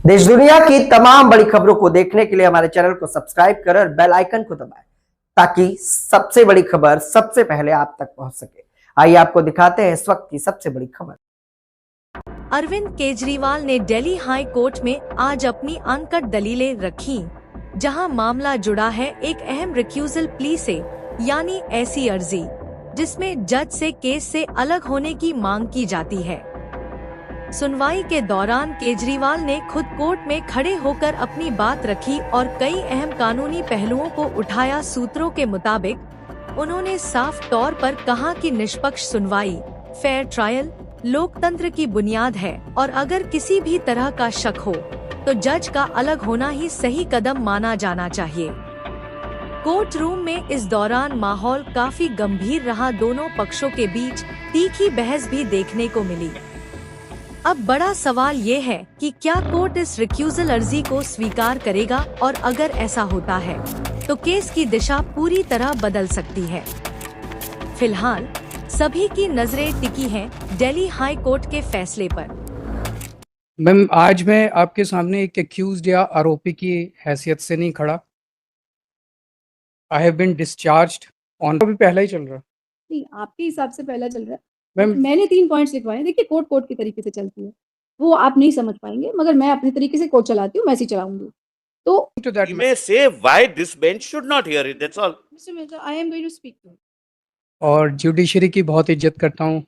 देश दुनिया की तमाम बड़ी खबरों को देखने के लिए हमारे चैनल को सब्सक्राइब करें और बेल आइकन को दबाएं ताकि सबसे बड़ी खबर सबसे पहले आप तक पहुंच सके। आइए आपको दिखाते हैं इस वक्त की सबसे बड़ी खबर। अरविंद केजरीवाल ने दिल्ली हाई कोर्ट में आज अपनी अनकट दलीलें रखीं, जहां मामला जुड़ा है एक अहम रिक्यूजल प्ली से, यानी ऐसी अर्जी जिसमें जज से केस से अलग होने की मांग की जाती है। सुनवाई के दौरान केजरीवाल ने खुद कोर्ट में खड़े होकर अपनी बात रखी और कई अहम कानूनी पहलुओं को उठाया। सूत्रों के मुताबिक उन्होंने साफ तौर पर कहा कि निष्पक्ष सुनवाई, फेयर ट्रायल, लोकतंत्र की बुनियाद है और अगर किसी भी तरह का शक हो तो जज का अलग होना ही सही कदम माना जाना चाहिए। कोर्ट रूम में इस दौरान माहौल काफी गंभीर रहा। दोनों पक्षों के बीच तीखी बहस भी देखने को मिली। अब बड़ा सवाल ये है कि क्या कोर्ट इस रिक्यूजल अर्जी को स्वीकार करेगा और अगर ऐसा होता है तो केस की दिशा पूरी तरह बदल सकती है। फिलहाल सभी की नजरें टिकी हैं दिल्ली हाई कोर्ट के फैसले पर। मैम, आज मैं आपके सामने एक एक्यूज्ड या आरोपी की हैसियत से नहीं खड़ा। I have been discharged on. अभी पहला ही चल रहा नहीं, आपके हिसाब से पहला चल रहा है। मैम। मैंने 3 पॉइंट्स लिखवाए हैं। देखिए, कोर्ट कोर्ट के तरीके से चलती है, वो आप नहीं समझ पाएंगे, मगर मैं अपने तरीके से कोर्ट चलाती हूँ, मैं ऐसे ही चलाऊंगी। तो to that, You may say why this bench should not hear it. That's all. Mister Mirza, I am going to speak to. और जुडिशरी की बहुत इज्जत करता हूँ,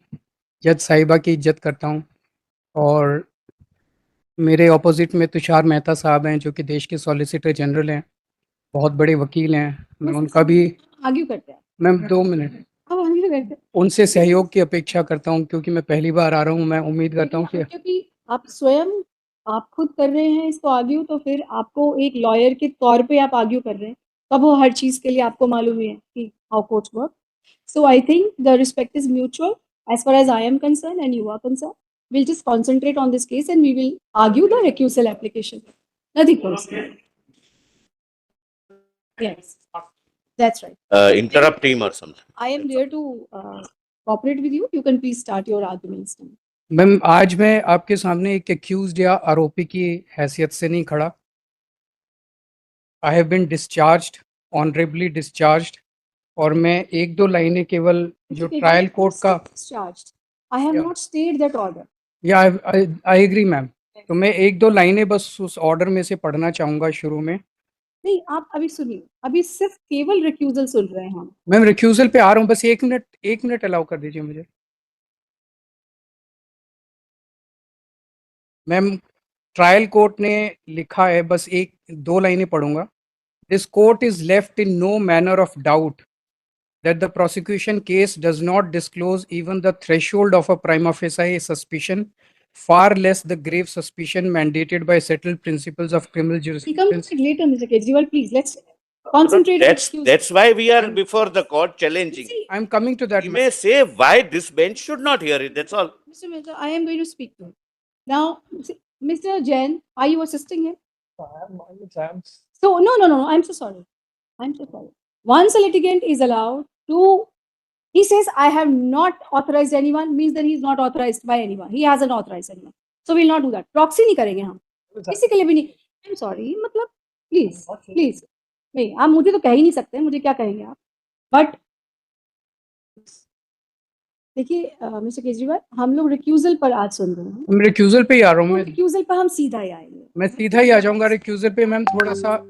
जज साहिबा की इज्जत करता हूँ, और मेरे ऑपोजिट में तुषार मेहता साहब हैं जो कि देश के सॉलिसिटर जनरल हैं, बहुत बड़े वकील हैं। मैं उनका भी आर्ग्यू करते हैं, मैम 2 मिनट अब आर्ग्यू करते हैं। उनसे सहयोग की अपेक्षा करता हूँ क्योंकि मैं पहली बार आ रहा हूँ। मैं उम्मीद करता हूँ कि क्योंकि आप स्वयं आप खुद कर रहे हैं इसको आर्ग्यू, तो फिर आपको एक लॉयर के तौर पे आप आर्ग्यू कर रहे हैं, तब वो हर चीज के लिए आपको मालूम ही है कि how courts work. So I think the respect is mutual as far as I am concerned and you are concerned. We'll just concentrate on this case and we will argue the recusal application. Nothing personal. Yes, that's right. Interrupt him or something. I am there to cooperate with you. You can please start your arguments now. Ma'am, आज मैं आपके सामने एक accused या आरोपी की हैसियत से नहीं खड़ा। I have been discharged, honourably discharged, और मैं 1-2 लाइनें केवल जो ट्रायल कोर्ट का Discharged. I have not stayed that order. या आई एग्री मैम। तो मैं 1-2 लाइनें बस उस ऑर्डर में से पढ़ना चाहूँगा शुरू में। नहीं, आप अभी सुनिए, अभी सिर्फ केवल रिक्यूजल सुन रहे हैं हम। मैम, रिक्यूजल पे आ रहा हूँ, बस 1 मिनट अलाउ कर दीजिए मुझे। मैम, ट्रायल कोर्ट ने लिखा है, बस 1-2 लाइनें पढ़ूंगा। This court is left in no manner of doubt that the prosecution case does not disclose even the threshold of a prima facie suspicion, far less the grave suspicion mandated by settled principles of criminal We come to jurisprudence. it later, Mr. Kejriwal. Please, let's concentrate on That's excuse. that's why we are before the court challenging. See, I'm coming to that. You may say why this bench should not hear it. That's all. Mr. Mehta, I am going to speak to him. Now, see, Mr. Jain, are you assisting him? So, no. I'm so sorry. I'm so sorry. Once a litigant is allowed to, he says, I have not authorized anyone, means that he is not authorized by anyone. He hasn't authorized anyone. So, we'll not do that. Proxy नहीं करेंगे हम. किसी के लिए भी नहीं. I'm sorry. मतलब, please. नहीं, आप मुझे तो कह ही नहीं सकते. मुझे क्या कहेंगे आप? But देखिए मिस्टर केजरीवाल, हम लोग रिक्यूजल पर आज सुन रहे हैं। मैं रिक्यूजल पे ही आ रहा हूँ। मैं रिक्यूजल पर हम सीधा ही आएंगे। मैं सीधा ही आ जाऊंगा रिक्यूजल पे। मैम, थोड़ा सा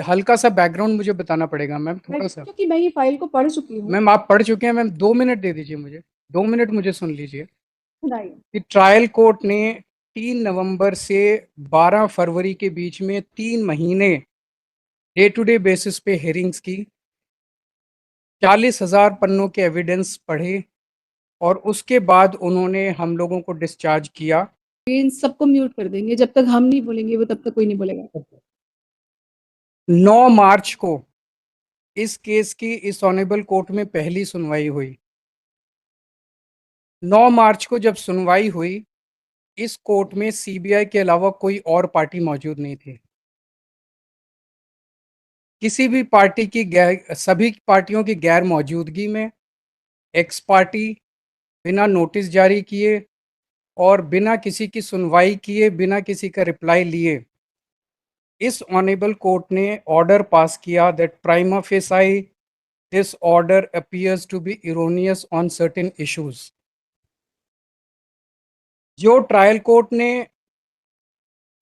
हल्का सा बैकग्राउंड मुझे बताना पड़ेगा मैम, थोड़ा सा। क्योंकि मैं ये फाइल को पढ़ चुकी हूँ। मैम, आप पढ़ चुके हैं। मैम, 2 मिनट दे दीजिए मुझे। 2 मिनट मुझे सुन लीजिए कि ट्रायल कोर्ट ने 3 नवंबर से 12 फरवरी के बीच में 3 महीने डे टू डे बेसिस पे हेयरिंग्स की, 40,000 पन्नों के एविडेंस पढ़े, और उसके बाद उन्होंने हम लोगों को डिस्चार्ज किया। इन सबको म्यूट कर देंगे, जब तक हम नहीं बोलेंगे वो तब तक कोई नहीं बोलेगा। 9 मार्च को इस केस की इस ऑनरेबल कोर्ट में पहली सुनवाई हुई। 9 मार्च को जब सुनवाई हुई, इस कोर्ट में सीबीआई के अलावा कोई और पार्टी मौजूद नहीं थी। किसी भी पार्टी की सभी पार्टियों की गैर मौजूदगी में एक्स पार्टी बिना नोटिस जारी किए और बिना किसी की सुनवाई किए, बिना किसी का रिप्लाई लिए इस ऑनेबल कोर्ट ने ऑर्डर पास किया that prima facie this order appears to be erroneous on certain issues. जो ट्रायल कोर्ट ने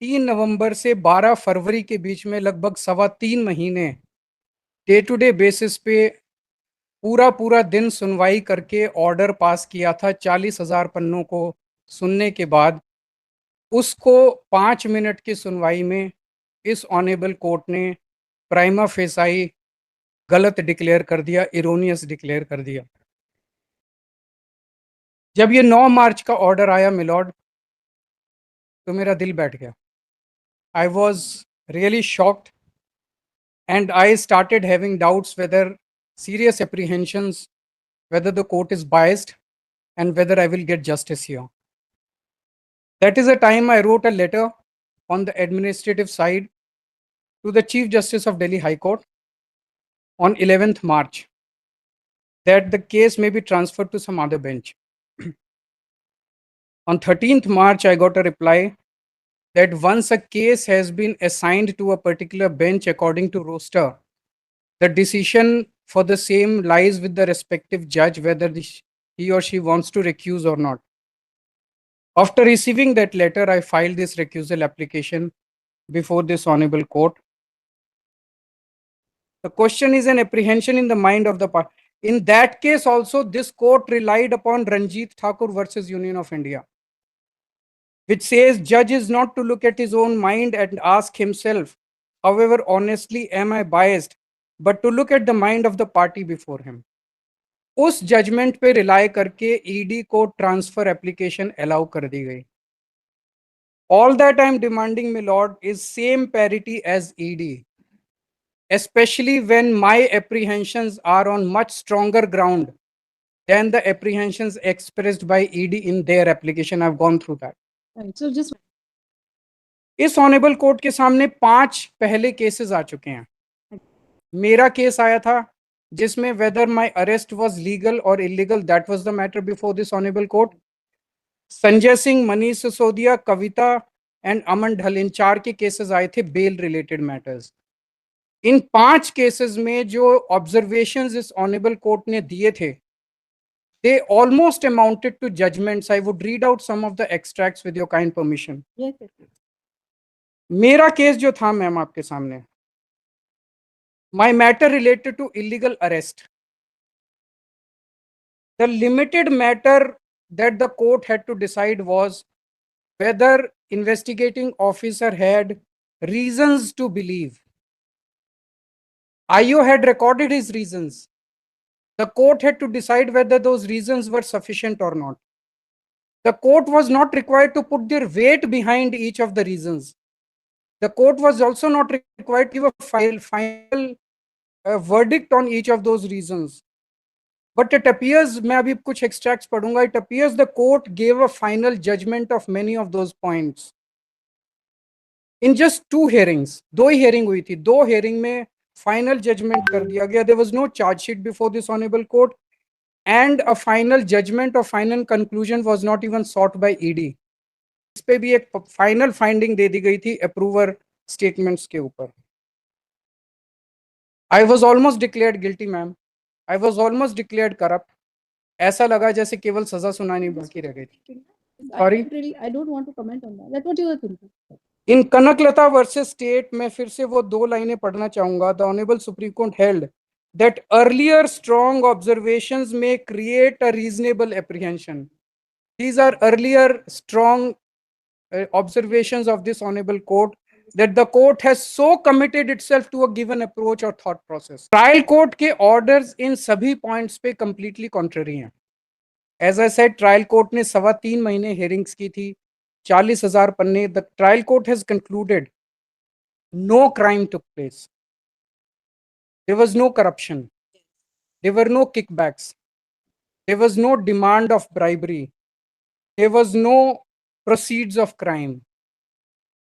3 नवंबर से 12 फरवरी के बीच में लगभग 3.25 महीने डे टू डे बेसिस पे पूरा दिन सुनवाई करके ऑर्डर पास किया था 40,000 पन्नों को सुनने के बाद, उसको 5 मिनट की सुनवाई में इस ऑनेबल कोर्ट ने प्राइमा फेसाई गलत डिक्लेयर कर दिया, इरोनियस डिक्लेयर कर दिया। जब ये 9 मार्च का ऑर्डर आया मिलॉर्ड, तो मेरा दिल बैठ गया। I was really shocked and I started having doubts whether serious apprehensions, whether the court is biased and whether I will get justice here. That is the time I wrote a letter on the administrative side to the Chief Justice of Delhi High Court on 11th March that the case may be transferred to some other bench. On 13th March, I got a reply that once a case has been assigned to a particular bench according to roster, the decision for the same lies with the respective judge whether he or she wants to recuse or not. After receiving that letter, I filed this recusal application before this honorable court. The question is an apprehension in the mind of the party. In that case also, this court relied upon Ranjit Thakur versus Union of India, which says judge is not to look at his own mind and ask himself, however honestly am I biased, but to look at the mind of the party before him. उस judgment पे rely करके ED को transfer application allow कर दी गई। All that I am demanding my lord is same parity as ED, especially when my apprehensions are on much stronger ground than the apprehensions expressed by ED in their application. I've gone through that. Right. So just इस honourable court के सामने 5 पहले cases आ चुके हैं। मेरा case आया था जिसमें whether my arrest was legal or illegal, that was the matter before this honorable court. Sanjay Singh, Manish Sisodia, Kavita and Aman Dhall, इन 4 के केसेस आए थे बेल रिलेटेड मैटर्स। इन 5 केसेस में जो ऑब्जर्वेशंस इस ऑनेबल कोर्ट ने दिए थे, they almost amounted to judgments. I would read out some of the extracts with your kind permission. yes, yes. मेरा केस जो था मैम आपके सामने, my matter related to illegal arrest. The limited matter that the court had to decide was whether investigating officer had reasons to believe. IO had recorded his reasons. The court had to decide whether those reasons were sufficient or not. The court was not required to put their weight behind each of the reasons. The court was also not required to give a final verdict on each of those reasons. But it appears, मैं अभी कुछ extracts पढ़ूंगा, it appears the court gave a final judgment of many of those points. In just 2 hearings, 2 he hearing हुई थी, 2 hearing में final judgment कर दिया गया. There was no charge sheet before this honorable court, and a final judgment or final conclusion was not even sought by ED. इस पे भी एक final finding दे दी गई थी approver statements के ऊपर. I was almost declared guilty, ma'am. I was almost declared corrupt. ऐसा लगा जैसे केवल सजा सुनानी बाकी रह गई थी. Sorry? I don't want to comment on that. That's what you were thinking. In Kanaklata versus state में फिर से वो 2 लाइनें पढ़ना चाहूंगा. The honourable supreme court held that earlier strong observations may create a reasonable apprehension. These are earlier strong observations of this honorable court, that the court has so committed itself to a given approach or thought process. Trial court के orders इन सभी points पे completely contrary हैं. As I said, trial court ने 3.25 महीने hearings की थी, 40,000 पन्ने. The trial court has concluded no crime took place. There was no corruption. There were no kickbacks. There was no demand of bribery. There was no proceeds of crime.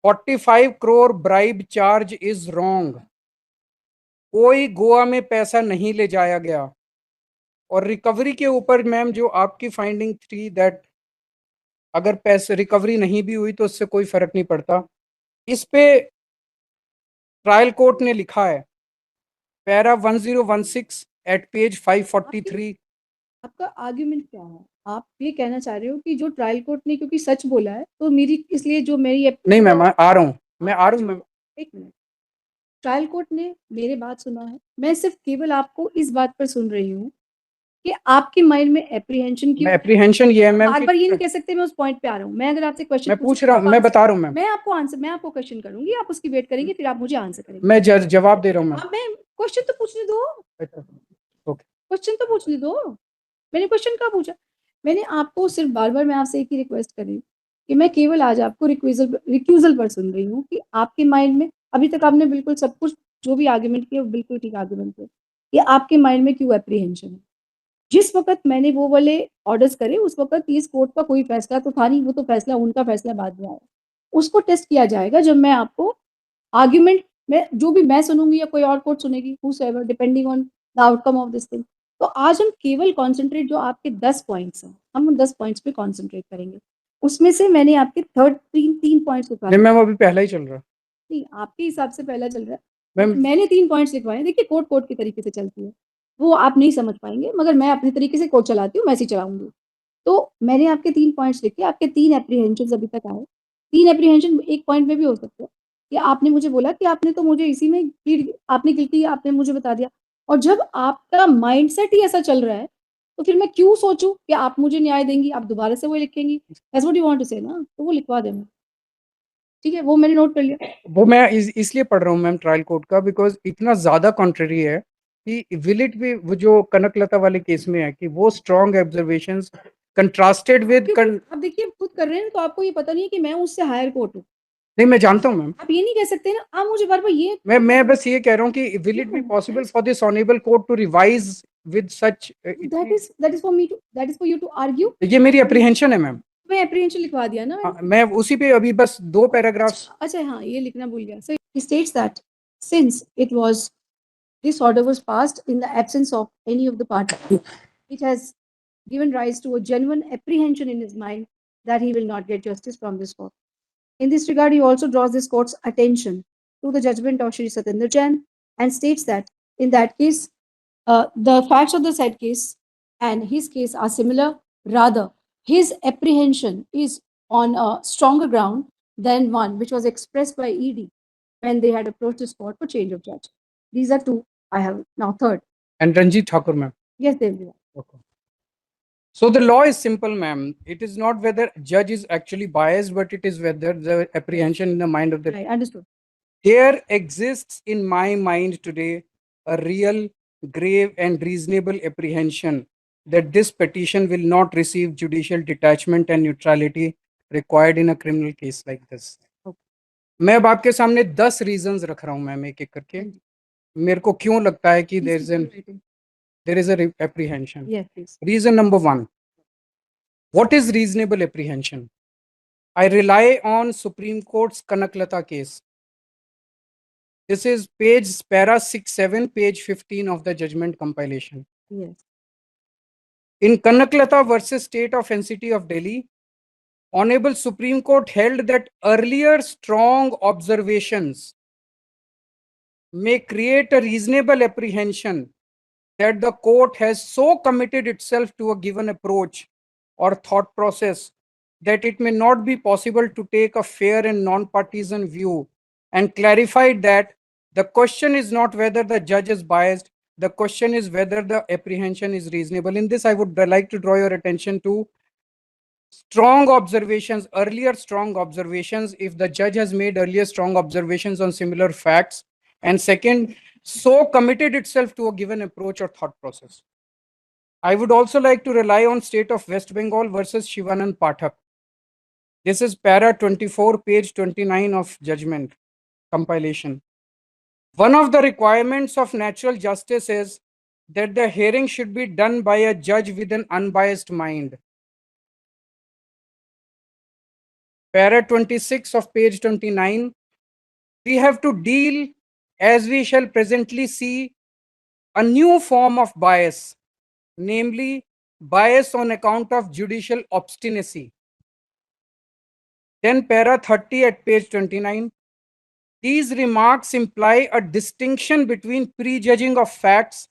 45 crore bribe charge is wrong. कोई गोवा में पैसा नहीं ले जाया गया. और recovery के ऊपर मैम जो आपकी फाइंडिंग थी, दैट अगर पैसे रिकवरी नहीं भी हुई तो उससे कोई फर्क नहीं पड़ता। इस पे ट्रायल कोर्ट ने लिखा है पैरा 1016 एट पेज 543। आपका आर्ग्यूमेंट क्या है? आप ये कहना चाह रहे हो कि जो ट्रायल कोर्ट ने क्योंकि सच बोला है तो मेरी इसलिए जो मेरी नहीं मैम, आ रहा हूँ, मैं आ रहा हूँ मैम। एक मिनट, ट्रायल कोर्ट ने मेरे बात सुना है, मैं सिर्फ केवल आपको इस बात पर सुन रही हूँ कि आपके माइंड में एप्रीहेंशन मैं क्यों? एप्रीहेंशन ये है मैम बार कि बार ये नहीं कह सकते, मैं उस पॉइंट पे आ रहा हूँ। मैं अगर आपसे क्वेश्चन मैं पूछ रहा हूँ, मैं बता रहा हूँ मैम। मैं आपको क्वेश्चन करूंगी, आप उसकी वेट करेंगे, फिर आप मुझे आंसर करेंगे। मैं जवाब दे रहा हूँ मैम। अब मैं क्वेश्चन तो पूछने दो, ओके। क्वेश्चन तो पूछने दो। मैंने क्वेश्चन कहाँ पूछा? मैंने आपको सिर्फ बार-बार मैं आपसे एक ही रिक्वेस्ट कर रही हूँ कि मैं केवल आज आपको रिक्यूज़ल पर सुन रही हूँ कि आपके माइंड में अभी तक आपने बिल्कुल सब कुछ जो भी आर्गुमेंट किए वो बिल्कुल ठीक आर्गुमेंट थे। कि आपके माइंड में क्यों एप्रीहेंशन है? जिस वक़्त मैंने वो वाले ऑर्डर्स करे उस वक़्त इस कोर्ट का कोई फैसला तो था नहीं, वो तो फैसला उनका फैसला बाद में आया। उसको टेस्ट किया जाएगा जब मैं आपको आर्गुमेंट में जो भी मैं सुनूँगी या कोई और कोर्ट सुनेगी, whosoever depending on the outcome of this thing. तो आज हम केवल कॉन्संट्रेट जो आपके 10 पॉइंट्स हैं, हम उन 10 पॉइंट्स पे कॉन्संट्रेट करेंगे। उसमें से मैंने आपके 3 पॉइंट्स नहीं मैम, अभी पहला ही चल रहा है नहीं, आपके हिसाब से पहला चल रहा है। मैम। मैंने 3 पॉइंट्स लिखवाए हैं। देखिए कोर्ट कोर्ट के तरीके से चलती है। वो आप नहीं समझ पाएँगे मगर मैं अपने तरीके से कोर्ट चलाती हूँ, मैं ऐसे ही चलाऊँगी। तो मैंने आपके 3 पॉइंट्स लिखे, आपके 3 एप्रीहेंशन्स अभी तक आए। 3 एप्रीहेंशन एक पॉइंट में भी हो सकते हैं कि आपने मुझे बोला कि आपने तो मुझे इसी में प्लीड आपने गिल्टी आपने मुझे बता दिया और जब आपका माइंडसेट ही ऐसा चल रहा है, तो फिर मैं क्यों सोचूँ कि आप मुझे न्याय देंगी, आप दोबारा से वही लिखेंगी। That's what you want to say ना, तो वो लिखवा देना। ठीक है, वो मैंने नोट कर लिया। वो मैं इसलिए पढ़ रहा हूँ मैम ट्रायल कोर्ट का, बिकॉज इतना ज्यादा कॉन्ट्ररी है कि विल इट भी वो जो कनकलता वाले केस में है कि वो स्ट्रॉन्ग ऑब्जर्वेशंस कंट्रास्टेड विद अब देखिए, आप खुद कर रहे हैं तो आपको ये पता नहीं है कि मैं उससे हायर कोर्ट हूँ। नहीं, मैं जानता हूँ मैम। आप ये नहीं कह सकते ना, आप मुझे बार-बार ये मैं बस ये कह रहा हूँ कि will it be possible for this honourable court to revise with such. That is for you to argue. ये मेरी अप्रीहेंशन है मैम। मैं एप्रीहेंशन लिखवा दिया ना मैंने। मैं उसी पे अभी बस 2 पैराग्राफ्स। अच्छा हाँ, ये लिखना भूल गया। So he states that since it was this order was passed in the absence of any of the party, it has given rise to a genuine apprehension in his mind that he will not get justice from this court. In this regard, he also draws this court's attention to the judgment of Shri Satinder Jain and states that in that case, the facts of the said case and his case are similar. Rather, his apprehension is on a stronger ground than one which was expressed by ED when they had approached this court for change of judge. These are two. I have now third. And Ranjit Thakur ma'am. Yes, they will. Okay. So the law is simple, ma'am. It is not whether judge is actually biased, but it is whether the apprehension in the mind of the. Right, understood. There exists in my mind today a real, grave, and reasonable apprehension that this petition will not receive judicial detachment and neutrality required in a criminal case like this. मैं अब आपके सामने 10 reasons रख रहा हूं ma'am, एक एक करके मेरे को क्यों लगता है कि there is a apprehension. Yes, please. Reason number 1. What is reasonable apprehension? I rely on Supreme Court's Kanaklata case. This is page para 67, page 15 of the judgment compilation. Yes. In Kanaklata versus State of NCT of Delhi, Honorable Supreme Court held that earlier strong observations may create a reasonable apprehension that the court has so committed itself to a given approach or thought process that it may not be possible to take a fair and non-partisan view, and clarified that the question is not whether the judge is biased, the question is whether the apprehension is reasonable. In this, I would like to draw your attention to strong observations, earlier strong observations, if the judge has made earlier strong observations on similar facts, and second, so committed itself to a given approach or thought process. I would also like to rely on State of West Bengal versus Shivanand Pathak. This is para 24, page 29 of judgment compilation. One of the requirements of natural justice is that the hearing should be done by a judge with an unbiased mind. Para 26 of page 29, we have to deal, as we shall presently see, a new form of bias, namely bias on account of judicial obstinacy. Then para 30 at page 29. These remarks imply a distinction between prejudging of facts,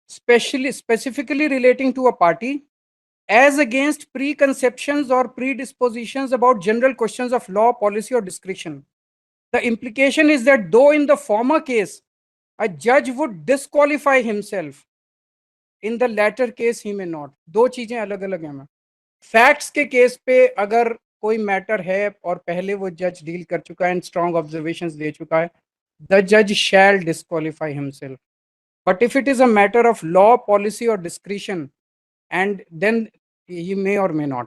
specifically relating to a party, as against preconceptions or predispositions about general questions of law, policy, or discretion. The implication is that though in the former case, a judge would disqualify himself, in the latter case he may not. दो चीजें अलग अलग हैं. Facts के case पे अगर कोई matter है और पहले वो जज डील कर चुका है एंड स्ट्रॉन्ग ऑब्जर्वेशंस दे चुका है, द जज shall disqualify himself. But if it is a matter of law, policy और discretion, and then he may or may not.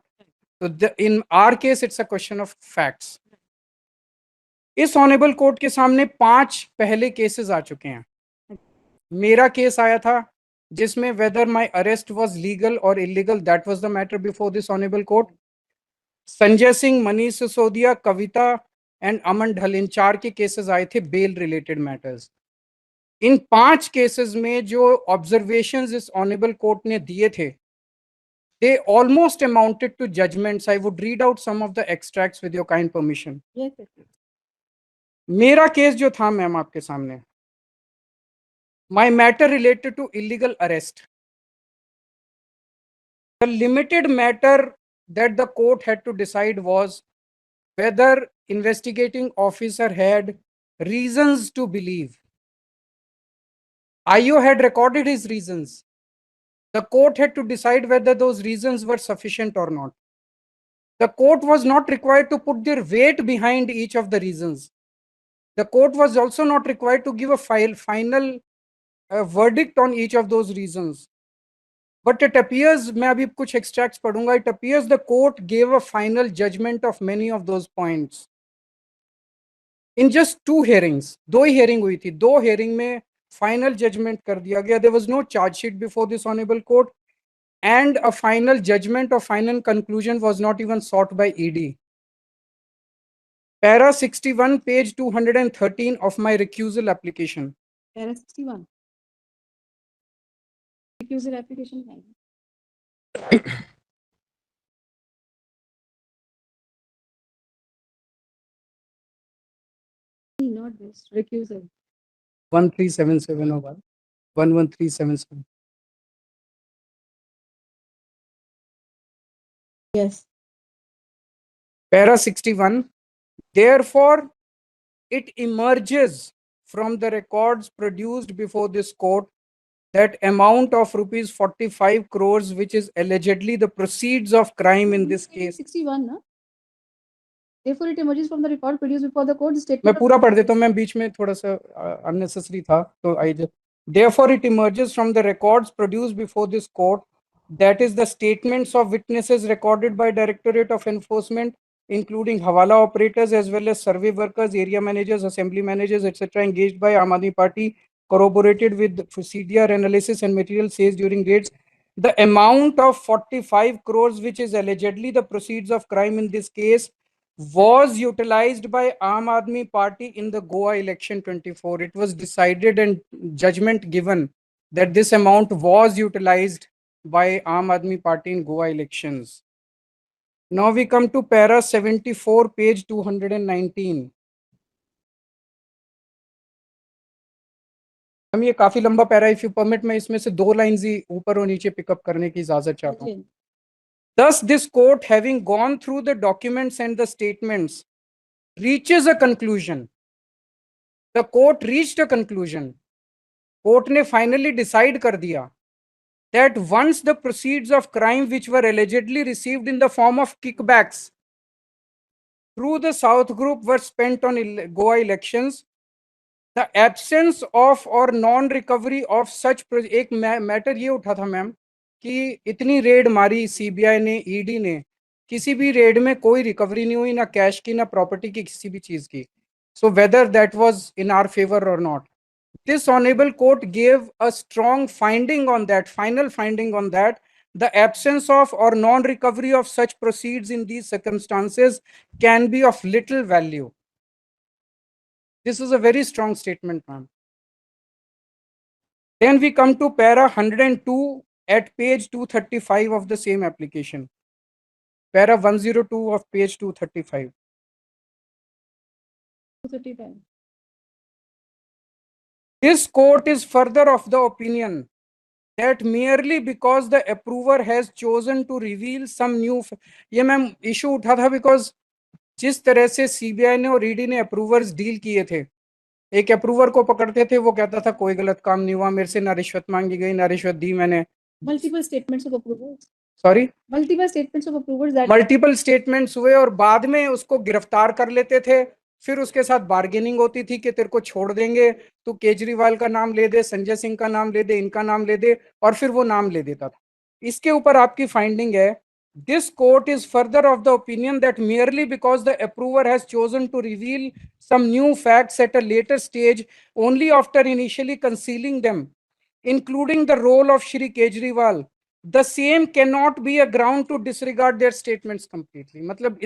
So in our case it's a question of facts. इस honourable court के सामने 5 पहले cases आ चुके हैं. मेरा case आया था जिसमें whether my arrest was legal or illegal, that was the matter before this honorable court. Sanjay Singh, Manish Sisodia, Kavita and Aman Dhall, इन 4 के केसेस आए थे बेल रिलेटेड मैटर्स. इन 5 केसेस में जो ऑब्जर्वेशंस इस ऑनेबल कोर्ट ने दिए थे, they almost amounted to judgments. I would read out some of the extracts with your kind permission. Yes, yes, yes. मेरा केस जो था मैम आपके सामने, my matter related to illegal arrest. The limited matter that the court had to decide was whether investigating officer had reasons to believe. IO had recorded his reasons. The court had to decide whether those reasons were sufficient or not. The court was not required to put their weight behind each of the reasons. The court was also not required to give a final verdict on each of those reasons. But it appears, मैं अभी कुछ extracts पढ़ूंगा, it appears the court gave a final judgment of many of those points. In just 2 hearings, 2 he hearing हुई थी, 2 hearing में final judgment कर दिया गया. There was no charge sheet before this honorable court, and a final judgment or final conclusion was not even sought by ED. Para 61, page 213 of my recusal application. Para 61. Recusal application time. Not this, recusal. 13771, 11377. Yes. Para 61. Therefore, it emerges from the records produced before this court that amount of rupees 45 crores, which is allegedly the proceeds of crime in this case. 61, na? Therefore, it emerges from the record produced before the court. मैं Statement. पूरा पढ़ देता हूँ, मैं बीच में थोड़ा सा unnecessary था, तो I just, therefore it emerges from the records produced before this court, that is the statements of witnesses recorded by Directorate of Enforcement, including Hawala operators as well as survey workers, area managers, assembly managers, etc., engaged by Aam Aadmi Party, corroborated with CDR analysis and material seized during raids. The amount of 45 crores, which is allegedly the proceeds of crime in this case, was utilized by Aam Aadmi Party in the Goa election 24. It was decided and judgment given that this amount was utilized by Aam Aadmi Party in Goa elections. Now we come to para 74, page 219. हम ये काफी लंबा para, if you permit मैं इसमें से 2 lines ही ऊपर और नीचे पिकअप करने की इजाजत चाहता हूँ. Thus, this court, having gone through the documents and the statements, reaches a conclusion. The court reached a conclusion. Court ने finally decide कर दिया that once the proceeds of crime which were allegedly received in the form of kickbacks through the South Group were spent on Goa elections, the absence of or non-recovery of such एक matter ये उठा था ma'am कि इतनी red मारी CBI ने, ED ने, किसी भी रेड में कोई रिकवरी नहीं हुई, ना कैश की ना प्रॉपर्टी की किसी भी चीज की. So whether that was in our favor or not, this honorable court gave a strong finding on that, final finding on that. The absence of or non-recovery of such proceeds in these circumstances can be of little value. This is a very strong statement, ma'am. Then we come to para 102 at page 235 of the same application. Para 102 of page 235. 2:35. This court is further of the opinion that merely because the approver has chosen to reveal some new ये ma'am issue उठा था because जिस तरह से CBI ने और ED ने approvers deal किए थे, एक अप्रूवर को पकड़ते थे, वो कहता था कोई गलत काम नहीं हुआ, मेरे से ना रिश्वत मांगी गई ना रिश्वत दी मैंने. Multiple statements of approvers. Sorry, Multiple statements of approvers that. Multiple statements हुए और बाद में उसको गिरफ्तार कर लेते थे. फिर उसके साथ बार्गेनिंग होती थी कि तेरे को छोड़ देंगे, तू केजरीवाल का नाम ले दे, संजय सिंह का नाम ले दे, इनका नाम ले दे, और फिर वो नाम ले देता था. इसके ऊपर आपकी फाइंडिंग है, this court is further of the opinion that merely because the approver has chosen to reveal some new facts at a later stage only after initially concealing them, including the role of Shri Kejriwal, the same cannot be a ground to disregard their statements completely. मतलब